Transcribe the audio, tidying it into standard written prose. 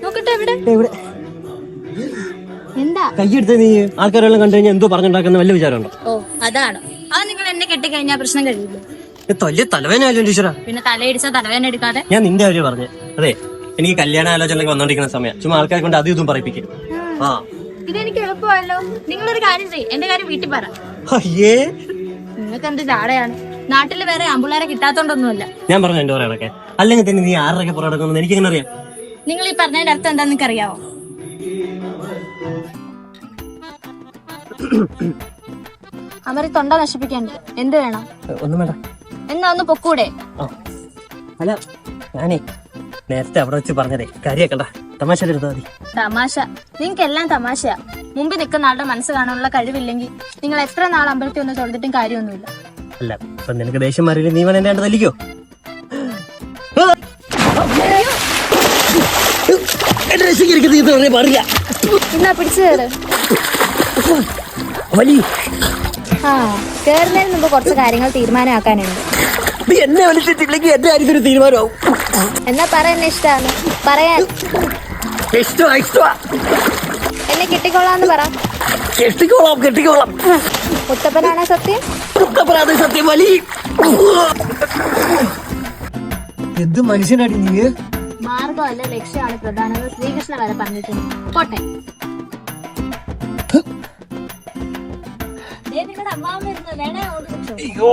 നോക്കട്ടെ എവിടെ എന്താ കൈയെടുത്ത് നീ ആൾക്കാരെല്ലാം കണ്ടു കഴിഞ്ഞാൽ എന്തോ പറഞ്ഞുണ്ടാക്കുന്ന വല്ല വിചാരമുണ്ടോ? ഓ അതാണ്. അത് നിങ്ങൾ എന്നെ കെട്ടിക്കഴിഞ്ഞാൽ പ്രശ്നം കഴിയില്ല. വലിയ തലവേദനയല്ലോ ടീച്ചറാ. പിന്നെ തലയിടിച്ച തലവേദന എടുക്കാതെ. ഞാൻ നിന്റെ കാര്യം പറഞ്ഞേ. അതെ, എനിക്ക് കല്യാണ ആലോചനയൊക്കെ വന്നോണ്ടിരിക്കുന്ന സമയം. ചുമ്മാ ആൾക്കാരെ കൊണ്ട് അതും ഇതും പറയിപ്പിക്കും. ഇതെനിക്ക് എളുപ്പമല്ലോ. നിങ്ങളൊരു കാര്യം ചെയ്യും, എന്റെ കാര്യം വീട്ടിൽ പറ. അയ്യേ, നിങ്ങൾക്ക് എന്ത് ചാടയാണ്. നാട്ടില് വേറെ ആമ്പിള്ളേരെ കിട്ടാത്തോണ്ടൊന്നുമില്ല. ഞാൻ പറഞ്ഞു എന്റെ പുറകെ. അല്ലെങ്കിൽ തന്നെ നീ ആരുടെയൊക്കെ പുറകെ നടക്കുന്നു എനിക്ക് എങ്ങനെ അറിയാം? നിങ്ങൾ ഈ പറഞ്ഞതിന്റെ അർത്ഥം എന്താന്ന് നിങ്ങൾക്ക് അറിയാവോ? അവര് തൊണ്ട നശിപ്പിക്കാണ്ട് എന്ത് വേണം? ഒന്നും വേണ്ട. എന്നാ ഒന്ന് പൊക്കൂടെ? അല്ല, ഞാനേ നേരത്തെ അവിടെ വെച്ച് പറഞ്ഞതേ കാര്യാക്കണ്ട. തമാശ എടുത്താൽ മതി. തമാശ? നിങ്ങൾക്ക് എല്ലാം തമാശയാ. മുമ്പിൽ നിൽക്കുന്ന ആളുടെ മനസ്സ് കാണാനുള്ള കഴിവില്ലെങ്കിൽ നിങ്ങൾ എത്ര നാൾ അമ്പലത്തിൽ ഒന്ന് തൊഴുതിട്ടും കാര്യമൊന്നുമില്ല. അല്ല, ഇപ്പൊ നിനക്ക് ദേഷ്യം മാറിയില്ല, നീ വേണം എന്റെ തല്ലിക്കോ. എന്നാ പിടിച്ചു കയറ്. ആ, കേറുന്നതിന് മുമ്പ് കുറച്ച് കാര്യങ്ങൾ തീരുമാനമാക്കാനുണ്ട്. എന്നെ വലിച്ചിട്ടില്ലെങ്കിൽ എന്റെ കാര്യത്തിന് തീരുമാനമാവും. എന്നാ പറയുന്ന ഇഷ്ടാണ് പറയാൻ. എന്നെ കെട്ടിക്കൊള്ളാന്ന് പറ. കെട്ടിക്കോളാം. മുത്തപ്പനാണ് സത്യം. സത്യം വലി. എന്ത് മനുഷ്യനാടി നീ? മാർഗമല്ല ലക്ഷ്യമാണ് പ്രധാനം. ശ്രീകൃഷ്ണ വരെ പറഞ്ഞിട്ടുണ്ട്. പോട്ടെ. നിങ്ങളുടെ അമ്മാവൻ വരുന്നത് വേണേ ഓടി. അയ്യോ.